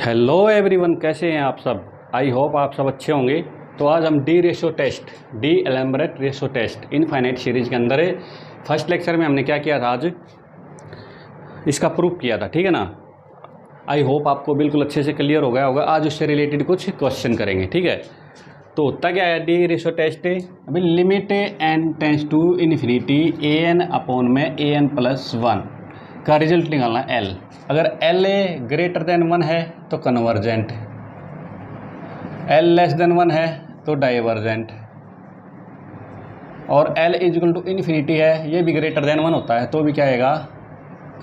Hello everyone, कैसे हैं आप सब। आई होप आप सब अच्छे होंगे। तो आज हम D ratio test, D'Alembert ratio test infinite series के अंदर है। फर्स्ट लेक्चर में हमने क्या किया था, आज इसका प्रूफ किया था, ठीक है ना। आई होप आपको बिल्कुल अच्छे से क्लियर हो गया होगा। आज उससे रिलेटेड कुछ क्वेश्चन करेंगे, ठीक है। तो होता क्या है डी रेशो टेस्ट, अभी limit n tends to infinity a n upon में ए एन प्लस वन का रिजल्ट निकालना है एल। अगर L a greater than one है तो convergent, L less than one है तो डाइवर्जेंट, और एल इजिकल टू इन्फिनिटी है, ये भी ग्रेटर देन वन होता है तो भी क्या आएगा,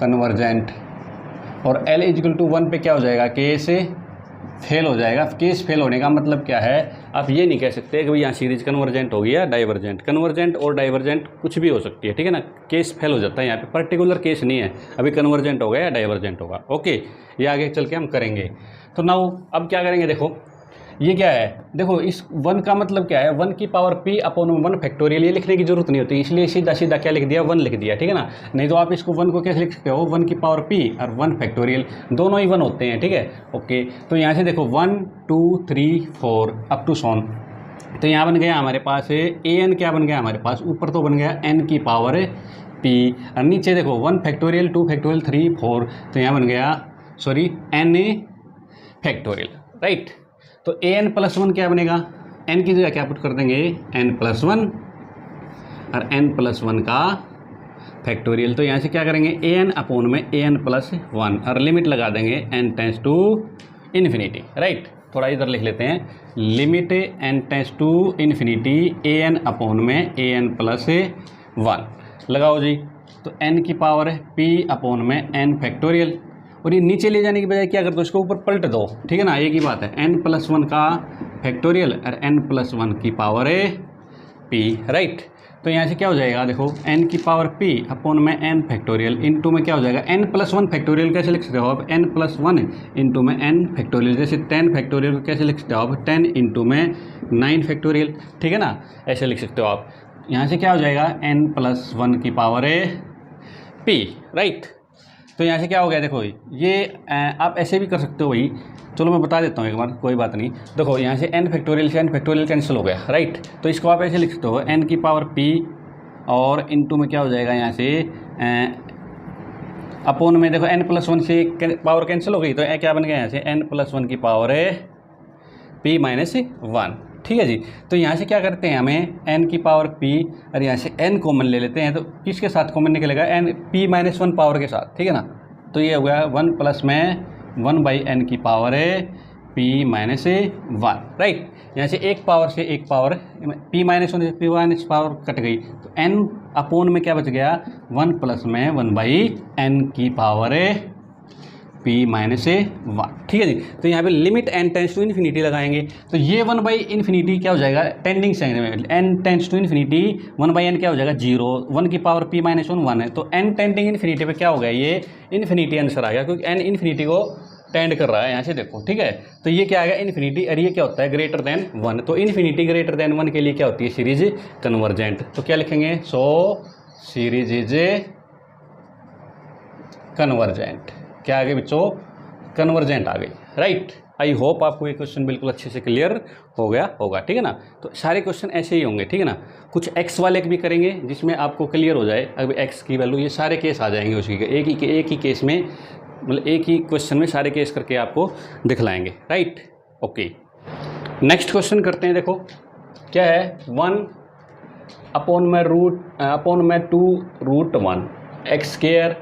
कन्वर्जेंट। और एल इजिकल टू वन पे क्या हो जाएगा, केस फेल हो जाएगा। केस फेल होने का मतलब क्या है, आप ये नहीं कह सकते कि भाई यहाँ सीरीज कन्वर्जेंट होगी या डाइवर्जेंट। कन्वर्जेंट और डाइवर्जेंट कुछ भी हो सकती है, ठीक है ना। केस फेल हो जाता है, यहाँ पे पर्टिकुलर केस नहीं है, अभी कन्वर्जेंट होगा या डाइवर्जेंट होगा। ओके, ये आगे चल के हम करेंगे। तो नाउ अब क्या करेंगे, देखो ये क्या है, देखो इस वन का मतलब क्या है, वन की power P upon one factorial. ये लिखने की जरूरत नहीं होती, इसलिए सीधा सीधा क्या लिख दिया, वन लिख दिया, ठीक है ना। नहीं तो आप इसको वन को कैसे लिख सकते हो, वन की पावर पी और वन फैक्टोरियल दोनों ही वन होते हैं, ठीक है। ओके, तो यहाँ से देखो 1 2 3 4 अप टू सोन। तो यहाँ बन गया हमारे पास ए एन, क्या बन गया हमारे पास, ऊपर तो बन गया एन की पावर पी, और नीचे देखो 1 फैक्टोरियल 2 फैक्टोरियल 3 4, तो यहाँ बन गया सॉरी एन फैक्टोरियल, राइट। तो ए एन प्लस वन क्या बनेगा, एन की जगह क्या पुट कर देंगे, एन प्लस वन, और एन प्लस वन का फैक्टोरियल। तो यहाँ से क्या करेंगे, ए एन अपॉन में ए एन प्लस वन, और लिमिट लगा देंगे n tends to infinity, right. थोड़ा इधर लिख लेते हैं, limit n tends to infinity a n upon में ए एन प्लस वन लगाओ जी। तो एन की पावर है पी अपॉन में एन फैक्टोरियल, और ये नीचे ले जाने की बजाय क्या कर दो, इसको ऊपर पलट दो, ठीक है ना। एक ही बात है, एन प्लस वन का फैक्टोरियल और एन प्लस वन की पावर है पी, राइट। तो यहाँ से क्या हो जाएगा, देखो एन की पावर पी अपॉन में एन फैक्टोरियल इनटू में क्या हो जाएगा, एन प्लस वन फैक्टोरियल कैसे लिख सकते हो आप, एन प्लस वन इंटू में एन फैक्टोरियल। जैसे 10 फैक्टोरियल को कैसे लिख सकते हो आप, 10 इंटू में 9 फैक्टोरियल, ठीक है ना, ऐसे लिख सकते हो आप। यहाँ से क्या हो जाएगा, एन प्लस वन की पावर है पी, राइट। तो यहाँ से क्या हो गया, देखो ये आप ऐसे भी कर सकते हो भाई, चलो मैं बता देता हूँ एक बार, कोई बात नहीं। देखो यहाँ से एन फैक्टोरियल से एन फैक्टोरियल कैंसिल हो गया, राइट। तो इसको आप ऐसे लिख सकते हो, एन की पावर पी और इनटू में क्या हो जाएगा, यहाँ से अपोन में देखो एन प्लस वन से पावर कैंसिल हो गई, तो क्या बन गया यहाँ से, एन प्लस वन की पावर है पी माइनस वन, ठीक है जी। तो यहाँ से क्या करते हैं, हमें n की पावर p और यहाँ से n कॉमन ले लेते हैं। तो किसके साथ कॉमन निकलेगा, n p minus one power के साथ, ठीक है ना। तो ये हो गया 1 प्लस में 1 बाई एन की पावर है p माइनस वन, राइट। यहाँ से एक पावर से एक power p minus one, p minus power cut गई, तो n अपोन में क्या बच गया, 1 प्लस में 1 बाई एन की पावर है पी माइनस वन, ठीक है जी। तो यहाँ पे limit n tends to infinity लगाएंगे, तो ये 1 बाई इन्फिनिटी क्या हो जाएगा, टेंडिंग से n tends to infinity 1 by n क्या हो जाएगा, 0, 1 की पावर पी माइनस वन 1 है, तो एन टेंडिंग इन्फिनिटी पे क्या हो गया, ये इन्फिनिटी आंसर आ गया, क्योंकि एन इन्फिनिटी को टेंड कर रहा है, यहाँ से देखो, ठीक है। तो ये क्या आ गया, इन्फिनिटी, और ये क्या होता है, ग्रेटर देन वन। तो इन्फिनिटी ग्रेटर देन वन के लिए क्या होती है, सीरीज कन्वर्जेंट। तो क्या लिखेंगे, सो सीरीज इज कन्वर्जेंट। क्या आ गई बच्चों, कन्वर्जेंट आ गई, राइट। आई होप आपको ये क्वेश्चन बिल्कुल अच्छे से क्लियर हो गया होगा, ठीक है ना। तो सारे क्वेश्चन ऐसे ही होंगे, ठीक है ना। कुछ एक्स वाले भी करेंगे जिसमें आपको क्लियर हो जाए, अभी एक्स की वैल्यू, ये सारे केस आ जाएंगे उसकी, एक ही केस में, मतलब एक ही क्वेश्चन में सारे केस करके आपको दिखलाएंगे, राइट। ओके, नेक्स्ट क्वेश्चन करते हैं। देखो क्या है, 1 अपॉन में 2 root 1 x square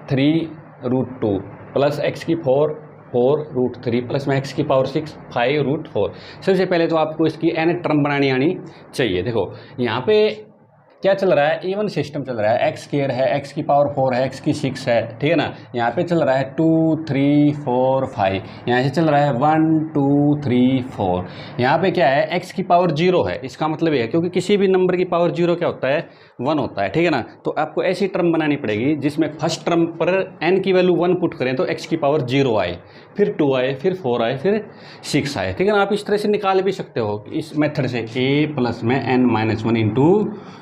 3 root 2 plus x की 4 रूट 3 प्लस में एक्स की पावर 6 5 रूट 4। सबसे पहले तो आपको इसकी एन टर्म बनानी आनी चाहिए। देखो यहाँ पे क्या चल रहा है, इवन सिस्टम चल रहा है, एक्स स्क्वायर है, एक्स की पावर 4 है, एक्स की 6 है, ठीक है ना। यहाँ पे चल रहा है 2 3 4 5, यहाँ से चल रहा है 1 2 3 4। यहाँ पे क्या है, एक्स की पावर 0 है, इसका मतलब ये है, क्योंकि किसी भी नंबर की पावर 0 क्या होता है, 1 होता है, ठीक है ना। तो आपको ऐसी टर्म बनानी पड़ेगी जिसमें फर्स्ट टर्म पर n की वैल्यू 1 पुट करें तो x की पावर 0 आए, फिर 2 आए, फिर 4 आए, फिर 6 आए, ठीक है ना। आप इस तरह से निकाल भी सकते हो इस मेथड से, a प्लस में n minus one into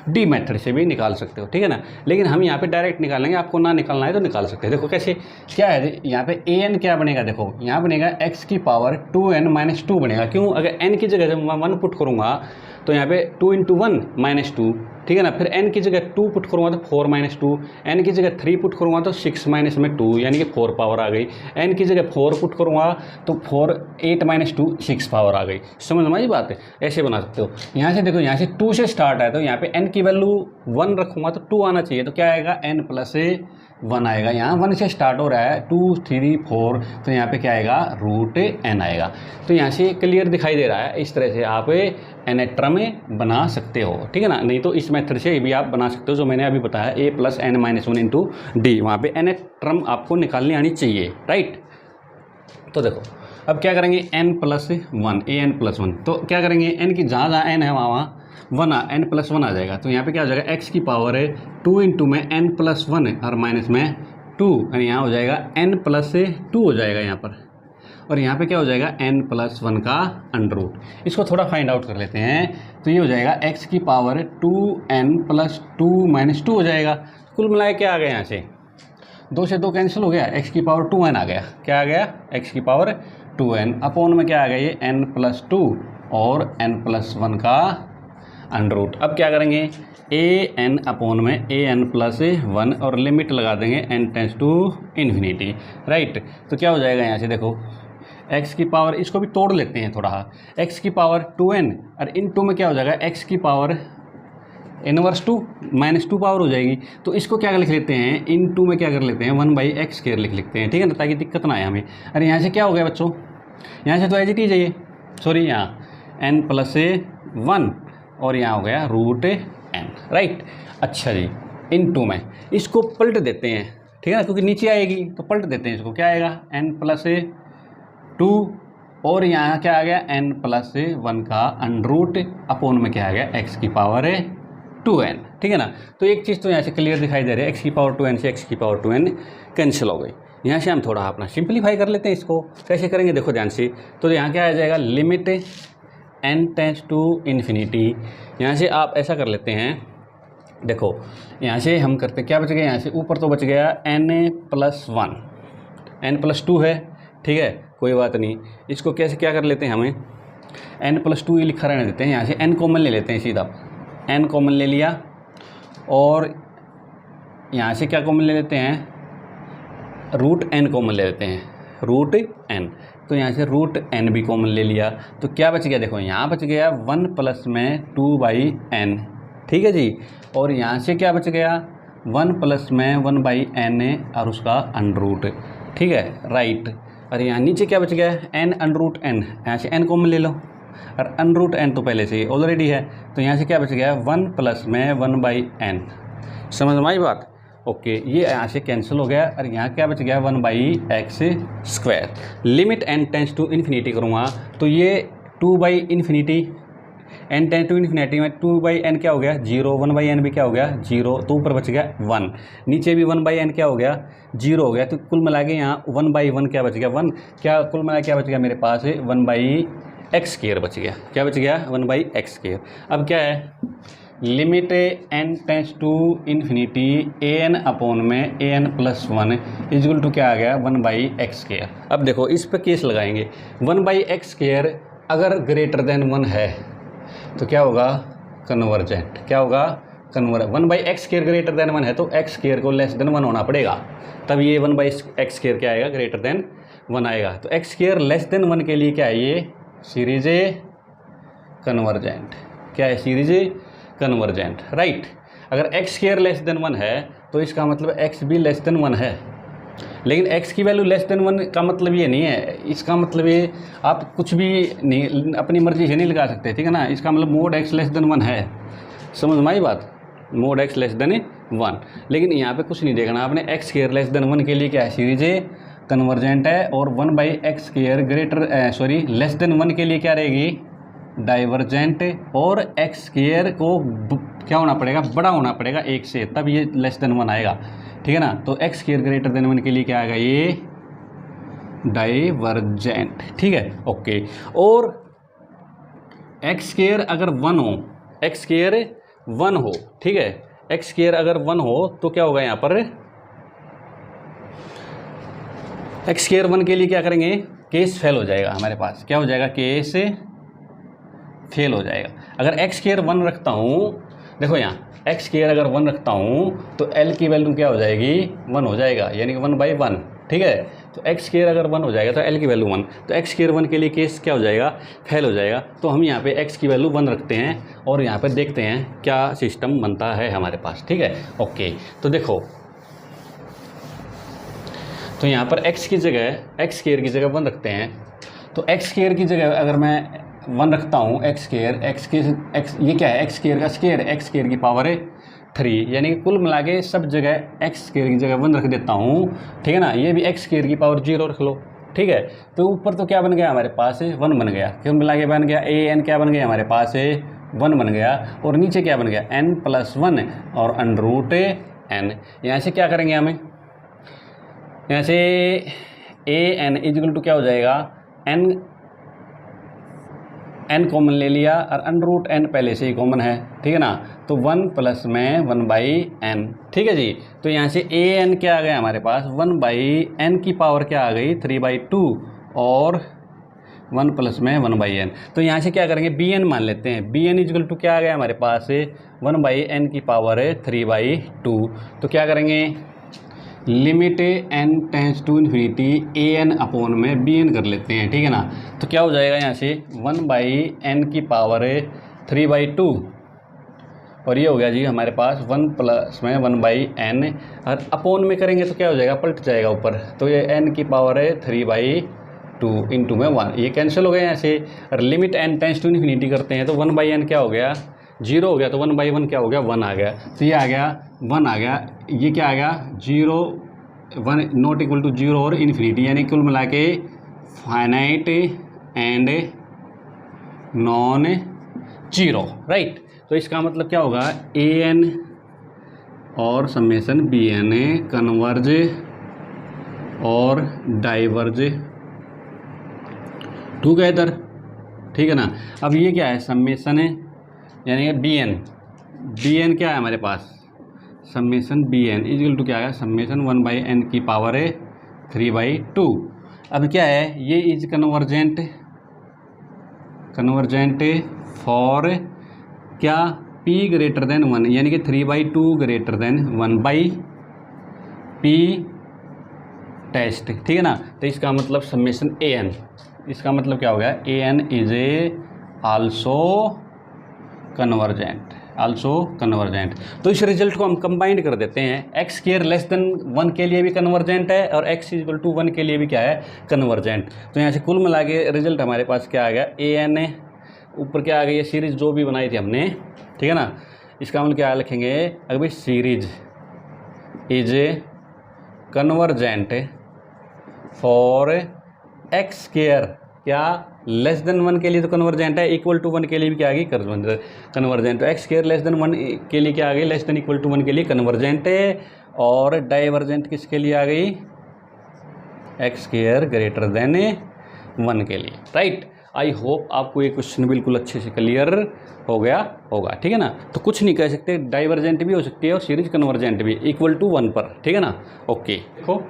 D method से भी निकाल सकते हो, ठीक है ना। लेकिन हम यहाँ पे डायरेक्ट निकालेंगे, आपको ना निकालना है तो निकाल सकते हैं। देखो कैसे, क्या है यहाँ पे ए एन क्या बनेगा, देखो यहाँ बनेगा एक्स की पावर 2n-2 बनेगा। क्यों, अगर n की जगह जब मैं 1 पुट करूँगा तो यहाँ पे 2 × 1 -2, ठीक है ना। फिर n की जगह 2 पुट करूँगा तो 4 - 2, n की जगह 3 पुट करूँगा तो 6 - 2 यानी कि 4 पावर आ गई। n की जगह 4 पुट करूँगा तो 8 - 2 6 पावर आ गई। समझ में आई बात है, ऐसे बना सकते हो। यहाँ से देखो, यहाँ से 2 से स्टार्ट है तो यहाँ पे n की वैल्यू 1 रखूँगा तो 2 आना चाहिए, तो क्या आएगा n+1 आएगा। यहाँ 1 से स्टार्ट हो रहा है, 2 3 4, तो यहाँ पे क्या आएगा √n आएगा। तो यहाँ से क्लियर दिखाई दे रहा है, इस तरह से आप एनेट्रम बना सकते हो, ठीक है ना। नहीं तो इस मेथड से भी आप बना सकते हो जो मैंने अभी बताया, a+n-1 × d, वहाँ पे एनेट्रम आपको निकालनी आनी चाहिए, राइट। तो देखो अब क्या करेंगे, n+1 an+1, तो क्या करेंगे n की जहाँ जहाँ n है वहाँ 1 n+1 आ जाएगा। तो यहाँ पे क्या हो जाएगा, x की पावर है 2 × में n+1 और माइनस में 2, और यहाँ हो जाएगा n+2 हो जाएगा यहाँ पर, और यहाँ पे क्या हो जाएगा n+1 का √। इसको थोड़ा फाइंड आउट कर लेते हैं, तो ये हो जाएगा x की पावर 2n+2 - 2 हो जाएगा। कुल मिलाए क्या आ गया, यहाँ से 2 से 2 कैंसिल हो गया, x की पावर 2n आ गया। क्या आ गया, x की पावर 2n अपॉन में क्या आ गया, ये n+2 और n+1 का √। अब क्या करेंगे, an अपॉन में an+1 और लिमिट लगा देंगे n tends to infinity, right. तो क्या हो जाएगा, यहाँ से देखो x की पावर, इसको भी तोड़ लेते हैं थोड़ा, x की पावर 2n और इन 2 में क्या हो जाएगा, x की पावर -2 -2 पावर हो जाएगी। तो इसको क्या लिख लेते हैं, इन 2 में क्या कर लेते हैं 1/x² लिख लेते हैं, ठीक है ना, ताकि दिक्कत ना आए हमें। अरे यहाँ से क्या हो गया बच्चों, यहाँ से तो एज इट इज है, सॉरी यहाँ n+1 और यहाँ हो गया √n, राइट। अच्छा जी, इन 2 में इसको पलट देते हैं, ठीक है ना, क्योंकि नीचे आएगी तो पलट देते हैं इसको। क्या आएगा n+2 और यहाँ क्या आ गया n+1 का √, अपॉन में क्या आ गया x की पावर 2n, ठीक है ना। तो एक चीज़ तो यहाँ से क्लियर दिखाई दे रही है, x की पावर 2n से x की पावर 2n कैंसिल हो गई। यहाँ से हम थोड़ा अपना सिंप्लीफाई कर लेते हैं, इसको कैसे करेंगे देखो ध्यान से। तो यहाँ क्या आ जाएगा, limit n tends to infinity. यहाँ से आप ऐसा कर लेते हैं, देखो यहाँ से हम करते क्या बच गया, यहाँ से ऊपर तो बच गया n+1, n+2 है, ठीक है, कोई बात नहीं। इसको कैसे क्या कर लेते हैं, हमें n+2 ही लिखा रहने देते हैं। यहाँ से n कॉमन ले लेते हैं, सीधा n कॉमन ले लिया, और यहाँ से क्या कॉमन ले लेते हैं, √n कॉमन ले लेते हैं, √n। तो यहाँ से √n भी कॉमन ले लिया, तो क्या बच गया, देखो यहाँ बच गया 1 प्लस में 2/n, ठीक है जी। और यहाँ से क्या बच गया 1 प्लस में 1/n और उसका √, ठीक है, राइट। और यहाँ नीचे क्या बच गया n√n, यहाँ से n कॉमन ले लो, और √n तो पहले से ही ऑलरेडी है, तो यहाँ से क्या बच गया 1 प्लस में 1/n। समझ में आई बात, ओके। ये यहाँ से कैंसिल हो गया, और यहाँ क्या बच गया 1/x²। Limit n tends to infinity करूँगा तो ये 2/∞, n टेंस टू इन्फिनिटी में 2/n क्या हो गया 0, 1/n भी क्या हो गया 0, तो ऊपर बच गया 1, नीचे भी 1/n क्या हो गया 0 हो गया। तो कुल मिला के यहाँ 1/1 क्या बच गया 1, क्या कुल मिला क्या बच गया मेरे पास 1/x² बच गया। क्या बच गया 1/x²। अब क्या है, limit n tends to infinity an upon में an+1 इक्वल टू क्या आ गया 1/x²। अब देखो इस पर केस लगाएंगे, 1/x² अगर ग्रेटर देन 1 है तो क्या होगा कन्वर्जेंट, क्या होगा 1/x² ग्रेटर देन 1 है तो x² को लेस देन 1 होना पड़ेगा, तब ये 1/x² क्या आएगा ग्रेटर देन 1 आएगा। तो x² लेस देन 1 के लिए क्या है, ये सीरीज कन्वर्जेंट, क्या है सीरीज कन्वर्जेंट, राइट। अगर x² लेस देन 1 है तो इसका मतलब x भी लेस देन 1 है, लेकिन x की वैल्यू लेस देन 1 का मतलब ये नहीं है, इसका मतलब ये आप कुछ भी नहीं अपनी मर्जी से नहीं लगा सकते, ठीक है ना। इसका मतलब मोड x लेस देन 1 है, समझ में आई बात, मोड x लेस देन 1। लेकिन यहाँ पे कुछ नहीं देखना आपने, x² लेस देन 1 के लिए क्या है सीरीज कन्वर्जेंट है, और 1/x² ग्रेटर लेस देन 1 के लिए क्या रहेगी डाइवर्जेंट, और x² को क्या होना पड़ेगा बड़ा होना पड़ेगा 1 से, तब ये लेस देन 1 आएगा, ठीक है ना। तो x² ग्रेटर देन 1 के लिए क्या आएगा ये डाइवर्जेंट, ठीक है, ओके। और x² अगर 1 हो, x² 1 हो, ठीक है, एक्स स्क्वायर अगर 1 हो तो क्या होगा यहाँ पर एक्स स्क्वायर 1 के लिए क्या करेंगे, केस फेल हो जाएगा हमारे पास, क्या हो जाएगा, केस फेल हो जाएगा। अगर एक्स स्क्वायर 1 रखता हूँ, देखो यहाँ एक्स स्क्वायर अगर 1 रखता हूँ तो एल की वैल्यू क्या हो जाएगी, 1 हो जाएगा, यानी कि 1/1, ठीक है। तो एक्स स्क्वायर अगर 1 हो जाएगा तो एल की वैल्यू 1, तो एक्स स्क्वायर 1 के लिए केस क्या हो जाएगा, फेल हो जाएगा। तो हम यहाँ पे एक्स की वैल्यू 1 रखते हैं और यहाँ पे देखते हैं क्या सिस्टम बनता है हमारे पास, ठीक है। ओके, तो देखो, तो यहाँ पर एक्स की जगह एक्स स्क्वायर की जगह 1 रखते हैं, तो एक्स स्क्वायर की जगह अगर मैं 1 रखता हूँ, एक्स स्क्वायर ये क्या है, एक्स स्क्वायर का स्क्वायर, एक्स स्क्वायर की पावर है 3, यानी कि कुल मिला के सब जगह एक्स स्क्वायर की जगह 1 रख देता हूँ, ठीक है ना। ये भी एक्स स्क्वायर की पावर 0 रख लो, ठीक है। तो ऊपर तो क्या बन गया हमारे पास, 1 बन गया, क्यों मिला के बन गया, ए एन क्या बन गया हमारे पास, 1 बन गया, और नीचे क्या बन गया, n+1 और √n। यहाँ से क्या करेंगे हमें, यहाँ से an इक्वल टू क्या हो जाएगा, n कॉमन ले लिया और √n पहले से ही कॉमन है, ठीक है ना। तो 1 प्लस में 1/n, ठीक है जी। तो यहाँ से an क्या आ गया हमारे पास, 1/n की पावर क्या आ गई, 3/2 और 1 प्लस में 1/n। तो यहाँ से क्या करेंगे, bn मान लेते हैं, bn इक्वल टू क्या आ गया हमारे पास, 1/n की पावर है 3/2। तो क्या करेंगे, limit n tends to infinity an upon में bn कर लेते हैं, ठीक है ना। तो क्या हो जाएगा यहाँ से 1/n की पावर है 3/2 और ये हो गया जी हमारे पास 1 प्लस में 1/n, और अपॉन में करेंगे तो क्या हो जाएगा, पलट जाएगा ऊपर, तो ये n की पावर है 3/2 इंटू में 1, ये कैंसिल हो गया यहाँ से। और limit n tends to infinity करते हैं तो 1/n क्या हो गया, 0 हो गया, तो 1/1 क्या हो गया, 1 आ गया। तो ये आ गया 1 आ गया, ये क्या आ गया, 0 1 नॉट इक्वल टू 0 और इन्फिनिटी, यानी कुल मिला के finite and non zero, right. तो इसका मतलब क्या होगा, an और समेसन bn कन्वर्ज और डाइवर्ज टुगेदर, ठीक है ना। अब ये क्या है, समेसन है, यानी कि bn क्या है हमारे पास, समेसन bn इक्वल टू क्या है, समेसन 1/n की पावर है 3/2। अब क्या है, ये इज कन्वर्जेंट फॉर क्या, p ग्रेटर देन 1, यानी कि 3/2 ग्रेटर देन 1/p टेस्ट, ठीक है ना। तो इसका मतलब समेसन an, इसका मतलब क्या हो गया, an इज आल्सो कन्वर्जेंट, तो इस रिजल्ट को हम कंबाइंड कर देते हैं, एक्स स्क्वायर लेस देन 1 के लिए भी कन्वर्जेंट है और x इक्वल टू 1 के लिए भी क्या है, कन्वर्जेंट। तो यहाँ से कुल मिला के रिजल्ट हमारे पास क्या आ गया, an ऊपर क्या आ गई, ये सीरीज जो भी बनाई थी हमने, ठीक है ना। इसका मतलब क्या लिखेंगे, अगर भाई series is convergent for x square क्या लेस देन 1 के लिए तो कन्वर्जेंट है, इक्वल टू 1 के लिए भी क्या आ गई, कन्वर्जेंट। तो एक्स स्क्वायर लेस देन 1 के लिए क्या आ गई, लेस देन इक्वल टू 1 के लिए कन्वर्जेंट है, और डाइवर्जेंट किसके लिए आ गई, एक्स स्क्वायर ग्रेटर देन 1 के लिए, राइट। आई होप आपको ये क्वेश्चन बिल्कुल अच्छे से क्लियर हो गया होगा, ठीक है ना। तो कुछ नहीं कह सकते, डाइवर्जेंट भी हो सकती है और सीरीज कन्वर्जेंट भी, इक्वल टू 1 पर, ठीक है ना। ओके, देखो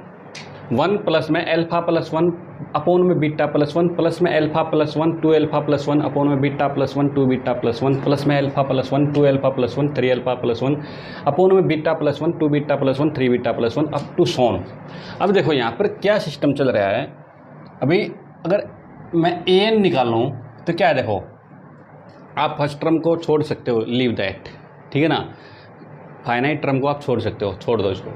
1 plus n alpha plus 1 upon n beta plus 1 plus n alpha plus 1 2 alpha plus 1 upon n beta plus 1 2 beta plus 1 plus n alpha plus 1 2 alpha plus 1 3 alpha plus 1 upon n beta plus 1 2 beta plus 1 3 beta plus 1 up to सोन। अब देखो यहाँ पर क्या system चल रहा है, अभी अगर मैं an निकालूँ तो क्या है, देखो आप फर्स्ट टर्म को छोड़ सकते हो, लीव दैट, ठीक है ना, फाइनाइट टर्म को आप छोड़ सकते हो, छोड़ दो इसको।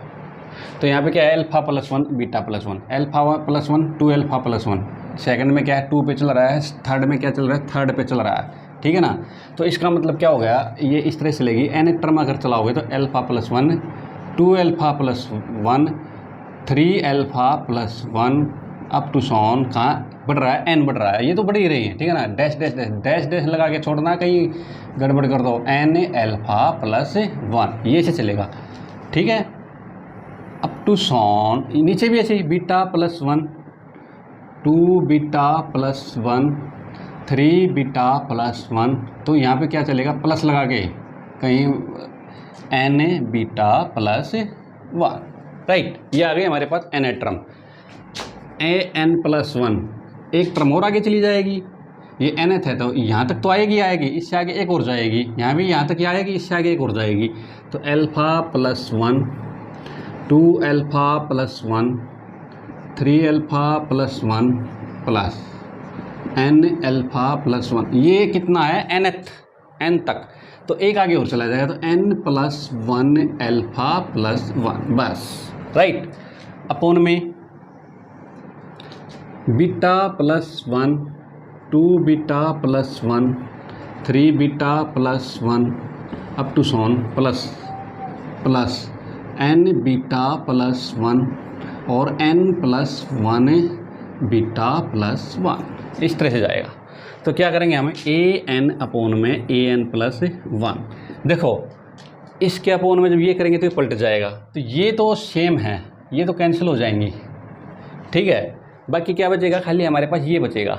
तो यहाँ पे क्या है, alpha plus 1 beta plus 1, alpha plus 1 2 alpha plus 1, second में क्या है 2 पे चल रहा है, थर्ड में क्या चल रहा है, थर्ड पे चल रहा है, ठीक है ना। तो इसका मतलब क्या हो गया, ये इस तरह से लेगी, n टर्म अगर चलाओगे तो alpha plus 1 2 alpha plus 1 3 alpha plus 1 up to so on, कहाँ बढ़ रहा है, n बढ़ रहा है, ये तो बढ़ ही रही है, ठीक है ना। Dash dash dash dash dash लगा के छोड़ना, कहीं गड़बड़ कर दो, n अल्फा प्लस 1, ये से चलेगा, ठीक है। अप टू सॉन नीचे भी ऐसे ही, beta plus 1 2 beta plus 1 3 beta plus 1, तो यहाँ पे क्या चलेगा, प्लस लगा के कहीं एन बीटा प्लस 1, राइट। ये आ गई हमारे पास एन टर्म, ए एन प्लस 1, एक टर्म और आगे चली जाएगी, ये nth है तो यहाँ तक तो आएगी, इससे आगे एक और जाएगी, यहाँ भी यहाँ तक ही आएगी, इससे आगे एक और जाएगी, तो alpha plus 1, 2 alpha plus 1, 3 alpha plus 1 plus n alpha plus 1, ये कितना है n तक, तो एक आगे और चला जाएगा, तो n प्लस 1 अल्फ़ा प्लस 1, बस, राइट। अपोन में beta plus 1, 2 beta plus 1, 3 beta plus 1 up to so on plus n beta plus 1 और n प्लस 1 बीटा प्लस 1, इस तरह से जाएगा। तो क्या करेंगे हमें ए एन अपोन में ए एन प्लस 1, देखो इसके अपोन में जब ये करेंगे तो ये पलट जाएगा, तो ये तो सेम है, ये तो कैंसिल हो जाएंगी, ठीक है। बाकी क्या बचेगा, खाली हमारे पास ये बचेगा,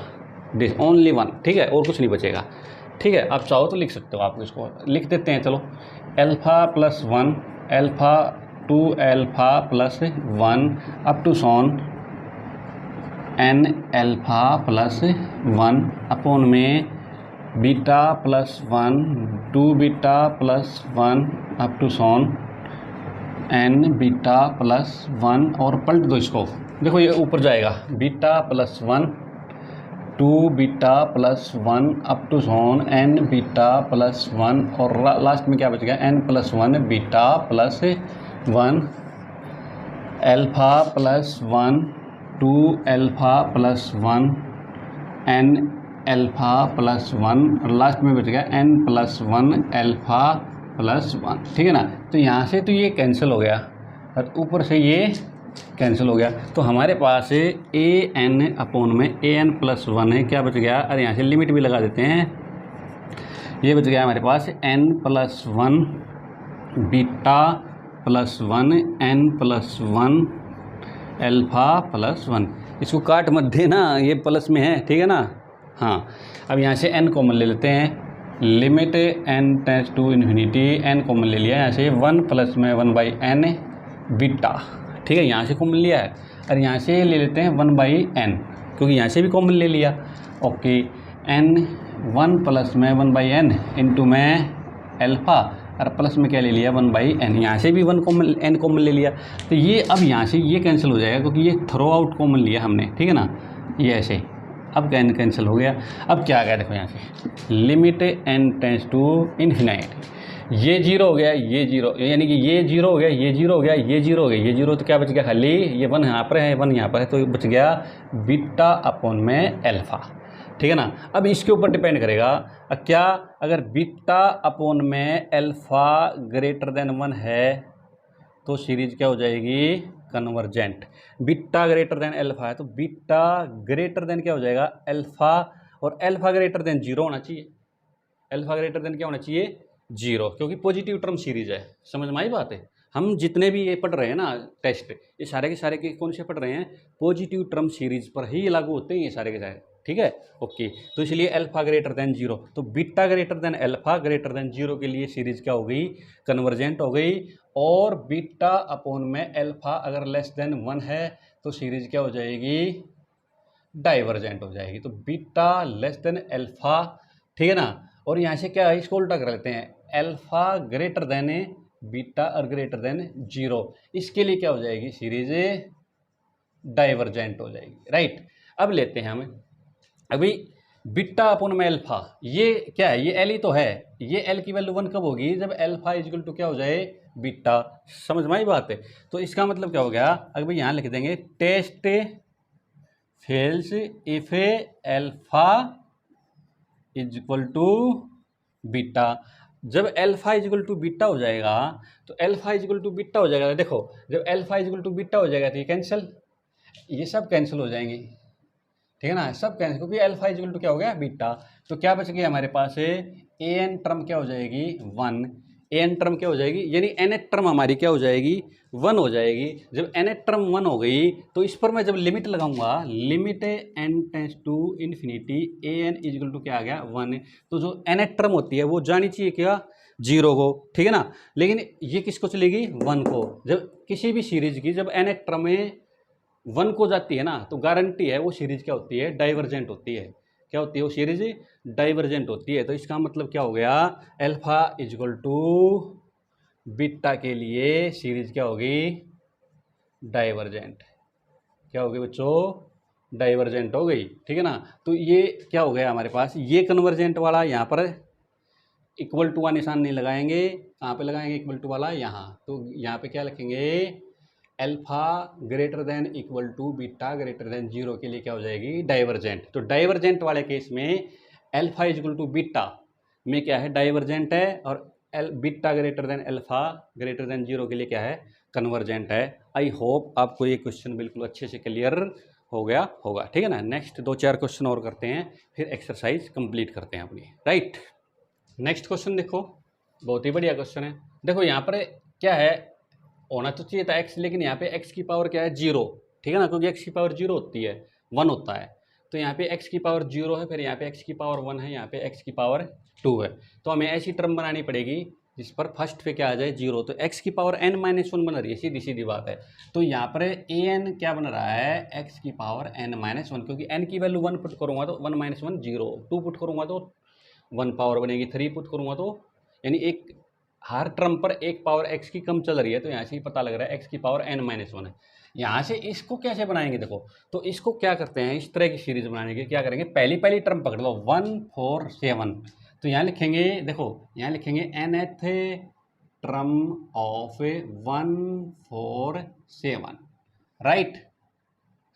दिस ओनली 1, ठीक है, और कुछ नहीं बचेगा, ठीक है। आप चाहो तो लिख सकते हो, आप इसको लिख देते हैं, चलो alpha plus 1 alpha 2 alpha plus 1 up to सोन n अल्फ़ा प्लस 1 अपोन में beta plus 1, 2 beta plus 1 up to सोन n बीटा प्लस 1, और पलट दो इसको, देखो ये ऊपर जाएगा, beta plus 1, 2 beta plus 1 up to सोन n बीटा प्लस 1, और लास्ट में क्या बच गया, n plus 1 beta plus 1 alpha plus 1, 2 alpha plus 1 n alpha plus 1, और लास्ट में बच गया n प्लस 1 अल्फ़ा प्लस 1, ठीक है ना। तो यहाँ से तो ये कैंसिल हो गया और ऊपर से ये कैंसिल हो गया, तो हमारे पास ए एन अपोन में ए एन प्लस 1 है, क्या बच गया, अरे यहाँ से लिमिट भी लगा देते हैं, ये बच गया हमारे पास n plus 1 beta plus 1 n plus 1 alpha plus 1, इसको काट मत देना, ये प्लस में है, ठीक है ना। हाँ, अब यहाँ से n कॉमन ले लेते हैं, limit n tends to infinity, n common ले लिया, यहाँ से 1 प्लस में 1/n बीटा, ठीक है, यहाँ से कॉमन लिया है, और यहाँ से ले लेते हैं 1/n, क्योंकि यहाँ से भी कॉमन ले लिया, ओके, n 1 प्लस में 1/n इंटू में अल्फ़ा, और प्लस में क्या ले लिया 1/n, यहाँ से भी 1 कॉमन n कॉमन ले लिया, तो ये अब यहाँ से ये कैंसिल हो जाएगा, क्योंकि ये थ्रो आउट कॉमन लिया हमने, ठीक है ना, ये ऐसे, अब n कैंसिल हो गया। अब क्या आ गया, देखो यहाँ से limit n tends to infinite, ये 0 हो गया, ये 0, यानी कि ये 0 हो गया, ये 0 हो गया, ये 0 हो गया, ये 0, तो क्या बच गया, खाली ये 1 यहाँ पर है, 1 यहाँ पर है, तो बच गया बीटा अपोन में अल्फ़ा, ठीक है ना। अब इसके ऊपर डिपेंड करेगा, क्या अगर बीटा अपोन में अल्फ़ा ग्रेटर देन 1 है तो सीरीज क्या हो जाएगी, convergent. Beta greater then alpha है तो बीटा ग्रेटर देन क्या हो जाएगा, अल्फ़ा, और अल्फ़ा ग्रेटर देन 0 होना चाहिए, अल्फ़ा ग्रेटर देन क्या होना चाहिए, 0, क्योंकि पॉजिटिव टर्म सीरीज है, समझ में आई बात है। हम जितने भी ये पढ़ रहे हैं ना टेस्ट, ये सारे के सारे कौन से पढ़ रहे हैं, पॉजिटिव टर्म सीरीज पर ही लागू होते हैं ये सारे के सारे, ठीक है, ओके। तो इसलिए अल्फ़ा ग्रेटर देन 0, तो beta greater then alpha greater than 0 के लिए सीरीज क्या हो गई, कन्वर्जेंट हो गई, और बीटा अपोन में अल्फ़ा अगर लेस देन 1 है तो सीरीज क्या हो जाएगी, डाइवर्जेंट हो जाएगी। तो बीटा लेस देन अल्फ़ा, ठीक है ना, और यहाँ से क्या है, इसको उल्टा कर लेते हैं, अल्फ़ा ग्रेटर देन बीटा और ग्रेटर देन 0, इसके लिए क्या हो जाएगी, सीरीज डाइवर्जेंट हो जाएगी, राइट। अब लेते हैं हम अभी बीटा अपोन में अल्फ़ा, ये क्या है, ये एल ही तो है, ये एल की वैल्यू 1 कब होगी, जब अल्फ़ा इक्वल टू क्या हो जाए, बीटा, समझ में आई बात है। तो इसका मतलब क्या हो गया, अगर भाई यहाँ लिख देंगे test fails if alpha is equal to beta, जब alpha is equal to beta हो जाएगा, तो alpha is equal to beta हो जाएगा, देखो जब alpha is equal to beta हो जाएगा तो ये कैंसिल, ये सब कैंसिल हो जाएंगे, ठीक है ना, सब कैंसिल, क्योंकि अल्फ़ा इज इक्वल टू क्या हो गया, बीटा। तो क्या बच गया हमारे पास, ए एन टर्म क्या हो जाएगी, 1, ए एन टर्म क्या हो जाएगी, यानी एन एच टर्म हमारी क्या हो जाएगी, 1 हो जाएगी। जब एन एच टर्म 1 हो गई तो इस पर मैं जब लिमिट लगाऊंगा, limit n tends to infinity, a n is equal to क्या आ गया, 1, तो जो एन एच टर्म होती है वो जानी चाहिए क्या, जीरो को, ठीक है ना। लेकिन ये किसको चलेगी, 1 को। जब किसी भी सीरीज की जब n एक टर्म में 1 को जाती है ना, तो गारंटी है वो सीरीज क्या होती है, डाइवर्जेंट होती है। क्या होती है वो सीरीज, डाइवर्जेंट होती है। तो इसका मतलब क्या हो गया, अल्फा इजक्वल टू बीटा के लिए सीरीज क्या होगी, डाइवर्जेंट। क्या होगी बच्चों, डाइवर्जेंट हो गई, ठीक है ना। तो ये क्या हो गया हमारे पास, ये कन्वर्जेंट वाला यहाँ पर इक्वल टू का निशान नहीं लगाएंगे, कहाँ पे लगाएंगे इक्वल टू वाला, यहाँ। तो यहाँ पे क्या लिखेंगे, alpha greater than equal to beta greater than 0 के लिए क्या हो जाएगी, डाइवर्जेंट। तो डाइवर्जेंट वाले केस में अल्फा इक्वल टू बीटा में क्या है, डाइवर्जेंट है, और beta greater then alpha greater than 0 के लिए क्या है, कन्वर्जेंट है। आई होप आपको ये क्वेश्चन बिल्कुल अच्छे से क्लियर हो गया होगा, ठीक है ना। नेक्स्ट 2-4 क्वेश्चन और करते हैं, फिर एक्सरसाइज कंप्लीट करते हैं अपनी, राइट। नेक्स्ट क्वेश्चन देखो, बहुत ही बढ़िया क्वेश्चन है। देखो यहाँ पर क्या है, होना तो चाहिए था x, लेकिन यहाँ पे x की पावर क्या है, 0, ठीक है ना, क्योंकि x की पावर 0 होती है, 1 होता है। तो यहाँ पे x की पावर 0 है, फिर यहाँ पे x की पावर 1 है, यहाँ पे x की पावर 2 है। तो हमें ऐसी टर्म बनानी पड़ेगी जिस पर फर्स्ट पे क्या आ जाए, 0। तो x की पावर n-1 बन रही है, सीधी सीधी बात है। तो यहाँ पर an क्या बन रहा है, x की पावर n-1, क्योंकि n की वैल्यू 1 पुट करूँगा तो 1 - 1 0, 2 पुट करूँगा तो 1 पावर बनेगी, 3 पुट करूँगा तो, यानी एक हर टर्म पर एक पावर x की कम चल रही है। तो यहाँ से ही पता लग रहा है x की पावर n-1 है। यहाँ से इसको कैसे बनाएंगे, देखो तो इसको क्या करते हैं, इस तरह की सीरीज बनाने के क्या करेंगे, पहली टर्म पकड़ लो, 1 4 7। तो यहाँ लिखेंगे, देखो यहाँ लिखेंगे nth टर्म ऑफ 1 4 7, राइट,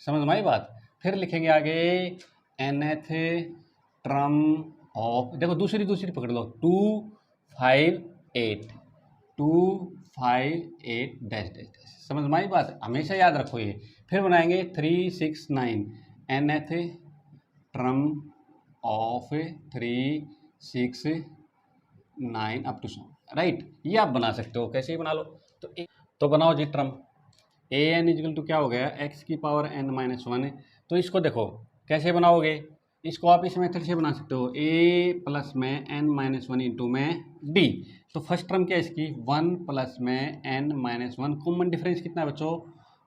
समझ में आई बात। फिर लिखेंगे आगे nth टर्म ऑफ, देखो दूसरी पकड़ लो, 2 5 8 2 5 8 डैश डैश डैश, समझ में आई बात, हमेशा याद रखो ये। फिर बनाएंगे 3 6 9 nth term of 3 6 9 up to 7, right. ये आप बना सकते हो, कैसे ही बना लो। तो बनाओ जी टर्म an इक्वल टू क्या हो गया, x की पावर n-1। तो इसको देखो कैसे बनाओगे, इसको आप इस मेथड से बना सकते हो, a प्लस में n-1 इंटू में d। तो फर्स्ट टर्म क्या है इसकी, 1 प्लस में n-1, कॉमन डिफरेंस कितना है बच्चों,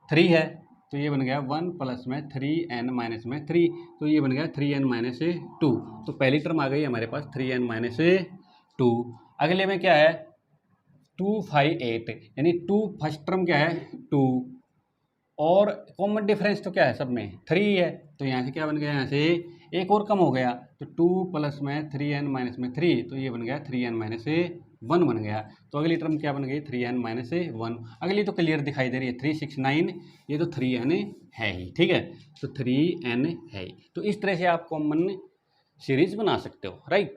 3 है। तो ये बन गया 1 प्लस में 3n-3, तो ये बन गया 3n-2। तो पहली टर्म आ गई हमारे पास 3n-2। अगले में क्या है 2 5 8, यानी 2 फर्स्ट टर्म क्या है 2, और कॉमन डिफरेंस तो क्या है सब में 3 है। तो यहाँ से क्या बन गया, यहाँ से एक और कम हो गया, तो 2 प्लस में 3n-3, तो ये बन गया 3n-1 बन गया। तो अगली टर्म क्या बन गई, 3n-1। अगली तो क्लियर दिखाई दे रही है, 3 6 9, ये तो 3n है ही, ठीक है, तो 3n है ही। तो इस तरह से आप कॉमन सीरीज बना सकते हो, राइट।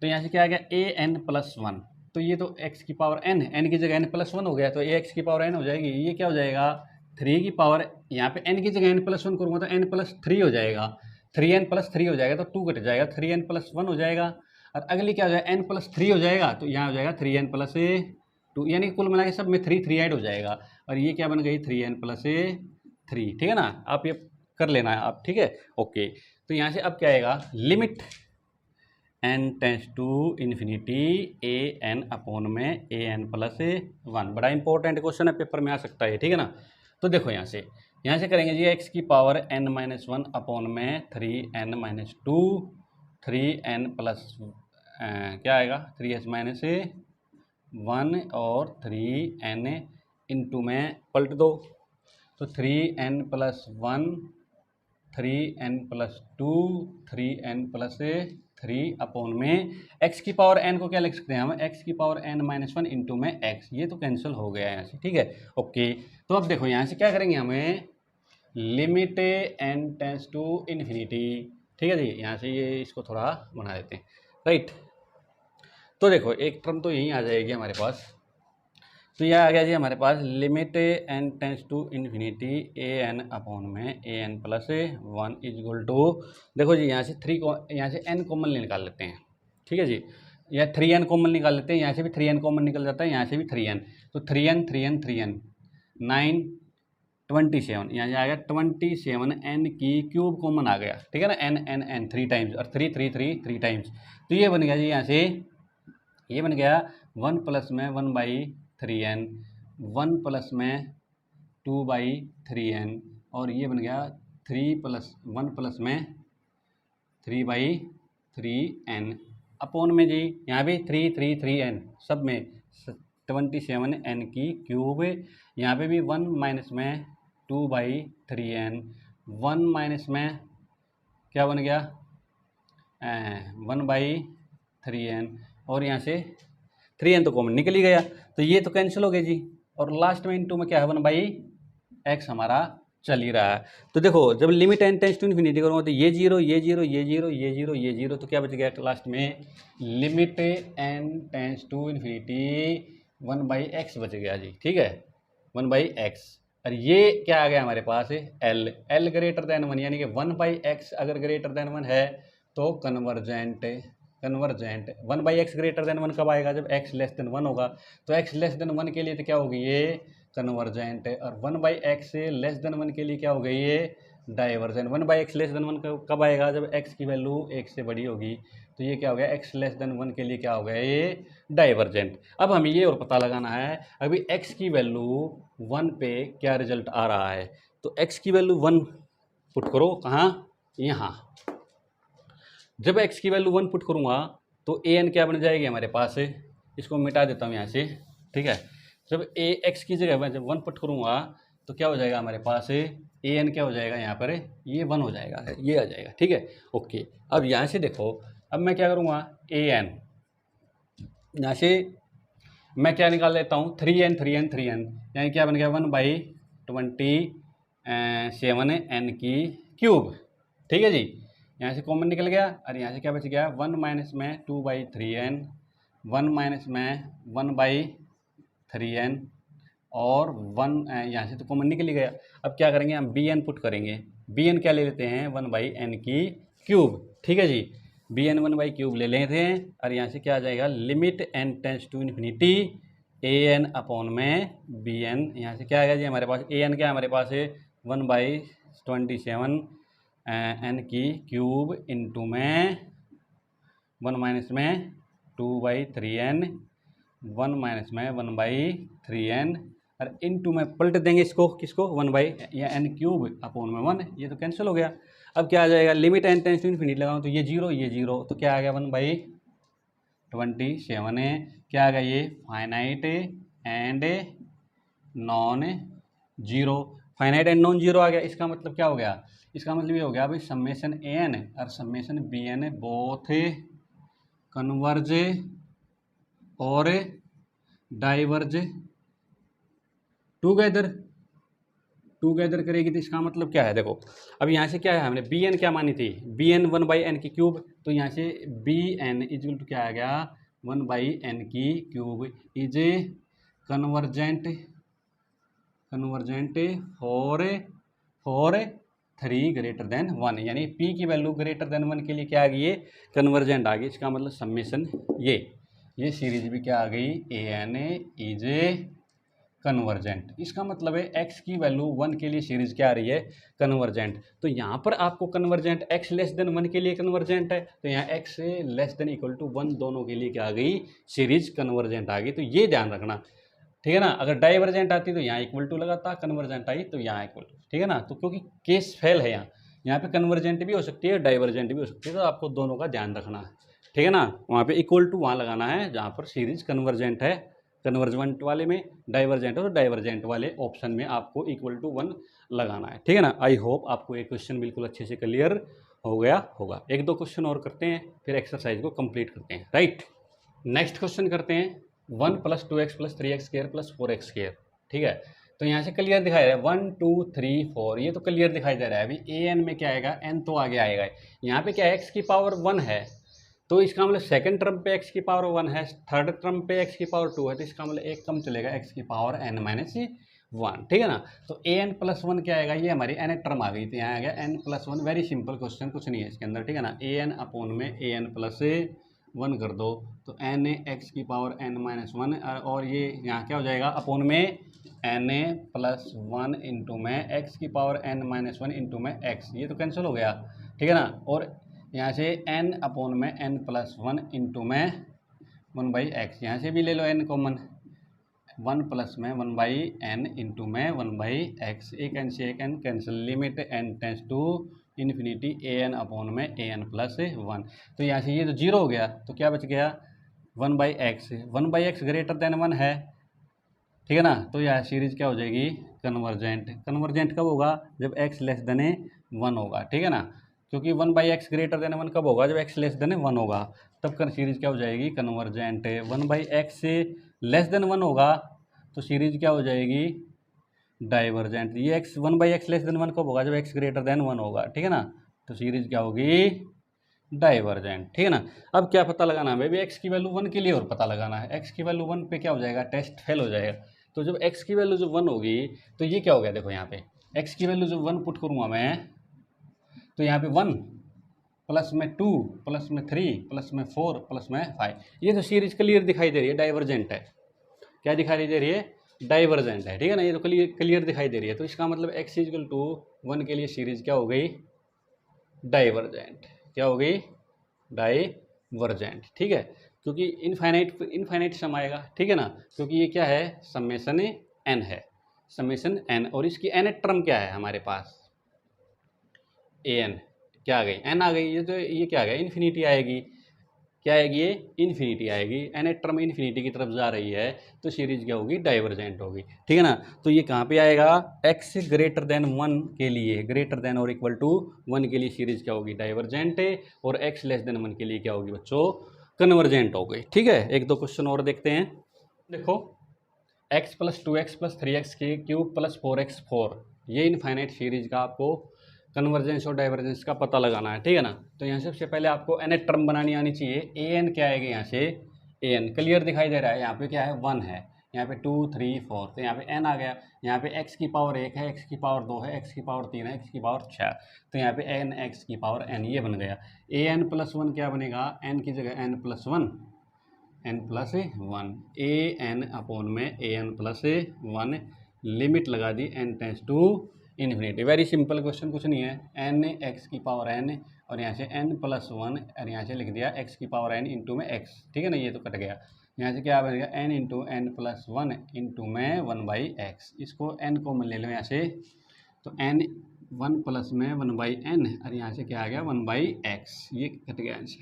तो यहाँ से क्या आ गया an+1, तो ये तो x की पावर n की जगह n+1 हो गया, तो ax की पावर n हो जाएगी। ये क्या हो जाएगा, 3 की पावर, यहाँ पे n की जगह n+1 करूँगा तो n+3 हो जाएगा, 3n+3 हो जाएगा, तो 2 कट जाएगा, 3n+1 हो जाएगा। और अगली क्या हो जाएगा, n+3 हो जाएगा, तो यहाँ हो जाएगा 3n+2, यानी कुल मिला के सब में 3 ऐड हो जाएगा। और ये क्या बन गई 3n+3, ठीक है ना। आप ये कर लेना है आप, ठीक है, ओके। तो यहाँ से अब क्या आएगा, limit n tends to infinity an upon में an+1। बड़ा इंपॉर्टेंट क्वेश्चन है, पेपर में आ सकता है, ठीक है ना। तो देखो यहाँ से करेंगे जी, x की पावर n-1 अपॉन में 3n-2, 3n प्लस क्या आएगा 3s-1 और 3n इंटू में पलट दो, तो 3n+1 3n+2 3n+3 अपॉन में x की पावर n को क्या लिख सकते हैं हम, x की पावर n-1 इंटू में x। ये तो कैंसिल हो गया यहाँ से, ठीक है, ओके। तो अब देखो यहाँ से क्या करेंगे, हमें limit n tends to infinity, ठीक है जी। यहाँ से ये इसको थोड़ा बना देते हैं, राइट। तो देखो एक टर्म तो यहीं आ जाएगी हमारे पास, तो यह आ गया जी हमारे पास limit n tends to infinity an upon में an+1 इक्वल टू, देखो जी यहाँ से यहाँ से n कॉमन निकाल लेते हैं, ठीक है जी। या 3n कॉमन निकाल लेते हैं, यहाँ से भी 3n कॉमन निकल जाता है, यहाँ से भी 3n, तो 3n 9 27, यहाँ से आ गया 27, n की क्यूब कॉमन आ गया, ठीक है ना, n 3 टाइम्स, और 3 टाइम्स। तो ये बन गया जी यहाँ से ये बन गया 1 प्लस में 1/3n, 1 प्लस में 2/3n, और ये बन गया 1 प्लस में 3/3n अपॉन में जी यहाँ भी 3 सब में 27n की क्यूब। यहाँ पे भी 1 माइनस में 2/3n, 1 माइनस में क्या बन गया 1/3n, और यहाँ से 3n तो कॉमन निकल ही गया, तो ये तो कैंसिल हो गया जी। और लास्ट में इनटू में क्या है 1/x हमारा चल ही रहा है। तो देखो जब limit n tends to infinity करूँगा तो ये जीरो ये जीरो ये जीरो ये जीरो ये जीरो, तो क्या बच गया लास्ट में limit n tends to infinity 1/x बच गया जी। ठीक है 1/x, और ये क्या आ गया हमारे पास l ग्रेटर देन 1, यानी कि 1/x अगर ग्रेटर देन 1 है तो कन्वर्जेंट 1/x ग्रेटर देन 1 कब आएगा जब x लेस देन 1 होगा। तो x लेस देन 1 के लिए तो क्या होगी ये कन्वर्जेंट, और 1/x से लेस देन 1 के लिए क्या हो गई ये डाइवर्जेंट। 1/x लेस देन 1 कब आएगा जब x की वैल्यू 1 से बड़ी होगी, तो ये क्या हो गया x लेस देन 1 के लिए क्या हो गया ये डाइवर्जेंट। अब हमें ये और पता लगाना है अभी x की वैल्यू 1 पे क्या रिजल्ट आ रहा है। तो x की वैल्यू 1 पुट करो कहाँ, यहाँ। जब x की वैल्यू 1 पुट करूँगा तो an क्या बन जाएगी हमारे पास, इसको मिटा देता हूँ यहाँ से। ठीक है, जब x की जगह मैं जब 1 पुट करूँगा तो क्या हो जाएगा हमारे पास an क्या हो जाएगा यहाँ पर ये 1 हो जाएगा, ये आ जाएगा। ठीक है ओके, अब यहाँ से देखो, अब मैं क्या करूँगा an यहाँ से मैं क्या निकाल लेता हूँ 3n, यानी क्या बन गया 1/27n की क्यूब। ठीक है जी, यहाँ से कॉमन निकल गया, और यहाँ से क्या बच गया 1 माइनस में 2/3n, 1 माइनस में 1/3n, और 1 यहाँ से तो कॉमन निकल ही गया। अब क्या करेंगे हम bn पुट करेंगे, bn क्या ले लेते हैं 1/n की क्यूब। ठीक है जी, bn 1/क्यूब ले लेते हैं, और यहाँ से क्या आ जाएगा limit n tends to infinity an upon में bn। यहाँ से क्या आएगा जी हमारे पास an क्या हमारे पास है 1/27 n की क्यूब इंटू में 1 माइनस में 2/3n, 1 माइनस में 1/3n, और इंटू में पलट देंगे इसको किसको 1/n क्यूब अपॉन में 1, ये तो कैंसिल हो गया। अब क्या आ जाएगा limit n tends to infinity लगाऊँ तो ये जीरो, तो क्या आ गया 1/27 है, क्या आ गया ये finite and non zero, finite and non zero आ गया। इसका मतलब क्या हो गया, इसका मतलब ये हो गया भाई समेशन an और समेशन bn बोथ कन्वर्ज और डाइवर्ज टूगेदर करेगी। तो इसका मतलब क्या है देखो, अब यहाँ से क्या है हमने bn क्या मानी थी bn 1/n की क्यूब, तो यहाँ से bn इक्वल टू क्या आ गया 1/n की cube is convergent for 3 greater than 1, यानी p की वैल्यू ग्रेटर देन 1 के लिए क्या आ गई ये कन्वर्जेंट आ गई। इसका मतलब समेशन ये सीरीज भी क्या आ गई an इज कन्वर्जेंट। इसका मतलब है x की वैल्यू 1 के लिए सीरीज क्या आ रही है कन्वर्जेंट। तो यहाँ पर आपको कन्वर्जेंट x लेस देन 1 के लिए कन्वर्जेंट है, तो यहाँ x less than equal to 1 दोनों के लिए क्या आ गई सीरीज कन्वर्जेंट आ गई। तो ये ध्यान रखना, ठीक है ना। अगर डाइवर्जेंट आती तो यहाँ इक्वल टू लगाता, कन्वर्जेंट आई तो यहाँ इक्वल टू, ठीक है ना। तो क्योंकि केस फेल है यहाँ पे कन्वर्जेंट भी हो सकती है डाइवर्जेंट भी हो सकती है, तो आपको दोनों का ध्यान रखना है, ठीक है ना। वहाँ पे इक्वल टू वहाँ लगाना है जहाँ पर सीरीज कन्वर्जेंट है, कन्वर्जेंट वाले में डाइवर्जेंट है तो डाइवर्जेंट वाले ऑप्शन में आपको इक्वल टू 1 लगाना है, ठीक है ना। आई होप आपको ये क्वेश्चन बिल्कुल अच्छे से क्लियर हो गया होगा। 1-2 क्वेश्चन और करते हैं फिर एक्सरसाइज को कंप्लीट करते हैं, राइट। नेक्स्ट क्वेश्चन करते हैं 1 + 2x + 3x² + 4x², ठीक है। तो यहाँ से क्लियर दिखाई दे रहा है 1 2 3 4, ये तो क्लियर दिखाई दे रहा है। अभी an में क्या आएगा n तो आगे आएगा, यहाँ पे क्या है x की पावर 1 है, तो इसका मतलब सेकंड टर्म पे x की पावर 1 है, थर्ड टर्म पे x की पावर 2 है, तो इसका मतलब एक कम चलेगा x की पावर n - 1, ठीक है ना। तो an + 1 क्या आएगा, ये हमारी n टर्म आ गई, तो यहाँ आ गया n + 1। वेरी सिंपल क्वेश्चन, कुछ नहीं है इसके अंदर, ठीक है ना। an अपॉन में an + 1 कर दो तो n x की पावर n - 1, और ये यहाँ क्या हो जाएगा अपोन में n + 1 इंटू में x की पावर n - 1 इंटू में x, ये तो कैंसिल हो गया, ठीक है ना। और यहाँ से n अपोन में n + 1 इंटू में 1/x, यहाँ से भी ले लो n कॉमन, 1 प्लस में 1/n इंटू में 1/x, एक n से एक n cancel, limit n tends to infinity an upon में an प्लस 1। तो यहाँ से ये तो 0 हो गया, तो क्या बच गया 1/x, 1/x ग्रेटर देन 1 है, ठीक है ना। तो यह सीरीज क्या हो जाएगी कन्वर्जेंट। कन्वर्जेंट कब होगा, जब x लेस देन 1 होगा, ठीक है ना, क्योंकि 1/x ग्रेटर देन 1 कब होगा, जब x लेस देन 1 होगा, तब कर सीरीज क्या हो जाएगी कन्वर्जेंट। 1/x लेस देन 1 होगा तो सीरीज क्या हो जाएगी डाइवर्जेंट। ये x 1/x लेस देन 1 कब होगा, जब x ग्रेटर देन 1 होगा, ठीक है ना, तो सीरीज क्या होगी डाइवर्जेंट, ठीक है ना। अब क्या पता लगाना है भाई, x की वैल्यू 1 के लिए और पता लगाना है, x की वैल्यू 1 पे क्या हो जाएगा, टेस्ट फेल हो जाएगा। तो जब x की वैल्यू जो 1 होगी तो ये क्या हो गया, देखो यहाँ पे x की वैल्यू जो 1 पुट करूँगा मैं, तो यहाँ पे 1 प्लस में 2 प्लस में 3 प्लस में 4 प्लस में 5, ये तो सीरीज क्लियर दिखाई दे रही है, डाइवर्जेंट है। क्या दिखाई दे रही है, डाइवर्जेंट है, ठीक है ना, ये तो क्लियर दिखाई दे रही है। तो इसका मतलब x इक्वल टू 1 के लिए सीरीज क्या हो गई डाइवर्जेंट, क्या हो गई डाइवर्जेंट, ठीक है, क्योंकि इनफाइनाइट सम आएगा, ठीक है ना, क्योंकि ये क्या है समेशन n है, समेशन n, और इसकी nth टर्म क्या है हमारे पास an, क्या आ गई n आ गई, ये तो ये क्या आ गया इन्फिनिटी आएगी, क्या आएगी ये इन्फिनिटी आएगी, nth टर्म इन्फिनिटी की तरफ जा रही है, तो सीरीज क्या होगी डाइवर्जेंट होगी, ठीक है ना। तो ये कहाँ पे आएगा, x ग्रेटर देन 1 के लिए, ग्रेटर देन और इक्वल टू 1 के लिए सीरीज क्या होगी डाइवर्जेंट, और x लेस देन 1 के लिए क्या होगी बच्चों कन्वर्जेंट हो गई, ठीक है। एक दो क्वेश्चन और देखते हैं, देखो x plus 2x plus 3x के क्यूब प्लस 4x4, ये इनफाइनाइट सीरीज का आपको कन्वर्जेंस और डाइवर्जेंस का पता लगाना है, ठीक है ना। तो यहाँ सबसे पहले आपको nth टर्म बनानी आनी चाहिए, an क्या आएगा यहाँ से an, क्लियर दिखाई दे रहा है, यहाँ पे क्या है 1 है, यहाँ पे 2 3 4, तो यहाँ पे n आ गया, यहाँ पे x की पावर 1 है, x की पावर 2 है, x की पावर 3 है, x की पावर 6, तो यहाँ पे n x की पावर n, ये बन गया। an प्लस 1 क्या बनेगा, n की जगह n plus 1, n plus 1, an upon में an प्लस 1, लिमिट लगा दी n tends to infinity. Very simple question, कुछ नहीं है, n x की पावर n और यहाँ से n प्लस 1 और यहाँ से लिख दिया x की पावर n इंटू में x, ठीक है ना, ये तो कट गया, यहाँ से क्या बनेगा n into n plus 1 into में 1/x, इसको n कॉमन ले लो यहाँ से, तो n 1 प्लस में 1/n और यहाँ से क्या आ गया 1/x, ये कट गया इनसे,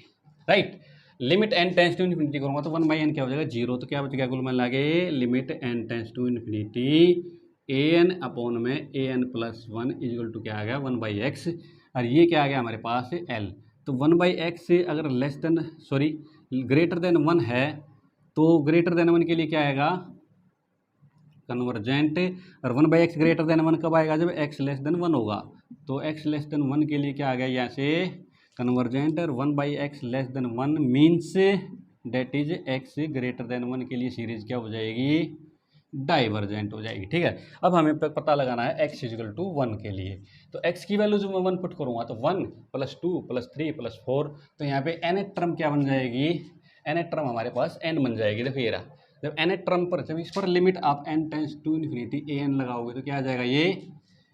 right. Limit n tends to infinity करूँगा तो 1/n क्या हो जाएगा 0, तो क्या बच गया कुल मिला के limit n tends to infinity an upon में an प्लस 1 इक्वल टू क्या आ गया 1/x, और ये क्या आ गया हमारे पास l। तो 1/x से अगर लेस देन ग्रेटर देन 1 है, तो ग्रेटर देन 1 के लिए क्या आएगा कन्वर्जेंट, और 1/x ग्रेटर देन 1 कब आएगा, जब x लेस देन 1 होगा, तो x लेस देन 1 के लिए क्या आ गया यहाँ से कन्वर्जेंट, और 1/x less than 1 means that is x greater than 1 के लिए सीरीज क्या हो जाएगी डाइवर्जेंट हो जाएगी, ठीक है। अब हमें पता लगाना है x इक्वल टू 1 के लिए, तो x की वैल्यू जो मैं 1 पुट करूँगा तो 1 प्लस 2 प्लस 3 प्लस 4, तो यहाँ पे nth टर्म क्या बन जाएगी, nth टर्म हमारे पास n बन जाएगी, देखो ये रहा, जब nth टर्म पर जब इस पर लिमिट आप n tends to infinity an लगाओगे तो क्या आ जाएगा ये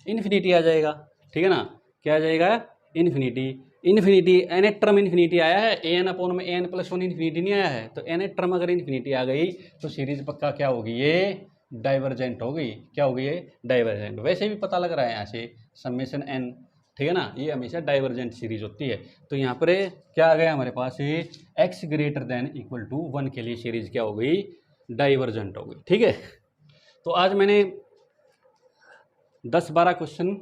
इन्फिनिटी आ जाएगा, ठीक है ना, क्या आ जाएगा infinity, infinity nth term infinity आया है, an अपॉन में an प्लस 1 इन्फिनिटी नहीं आया है, तो nth टर्म अगर इन्फिनिटी आ गई तो सीरीज पक्का क्या होगी ये डाइवर्जेंट हो गई, क्या हो गई ये डाइवर्जेंट। वैसे भी पता लग रहा है यहाँ से समेशन n, ठीक है ना, ये हमेशा डाइवर्जेंट सीरीज होती है। तो यहाँ पर क्या आ गया हमारे पास ये x greater than equal to 1 के लिए सीरीज क्या हो गई डाइवर्जेंट हो गई, ठीक है। तो आज मैंने 10-12 क्वेश्चन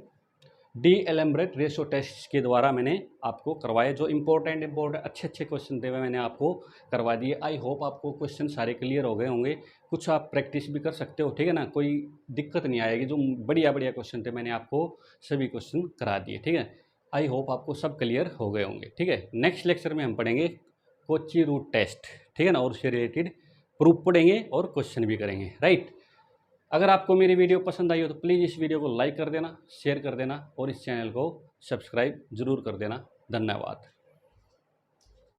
डी एलम्ब्रेट रेशो टेस्ट के द्वारा मैंने आपको करवाए, जो इंपॉर्टेंट अच्छे क्वेश्चन थे मैंने आपको करवा दिए। आई होप आपको क्वेश्चन सारे क्लियर हो गए होंगे, कुछ आप प्रैक्टिस भी कर सकते हो, ठीक है ना, कोई दिक्कत नहीं आएगी। जो बढ़िया क्वेश्चन थे मैंने आपको सभी क्वेश्चन करा दिए, ठीक है। आई होप आपको सब क्लियर हो गए होंगे, ठीक है। नेक्स्ट लेक्चर में हम पढ़ेंगे कोची रूट टेस्ट, ठीक है ना, और उससे रिलेटेड प्रूफ पढ़ेंगे और क्वेश्चन भी करेंगे, राइट। अगर आपको मेरी वीडियो पसंद आई हो तो प्लीज़ इस वीडियो को लाइक कर देना, शेयर कर देना और इस चैनल को सब्सक्राइब जरूर कर देना। धन्यवाद।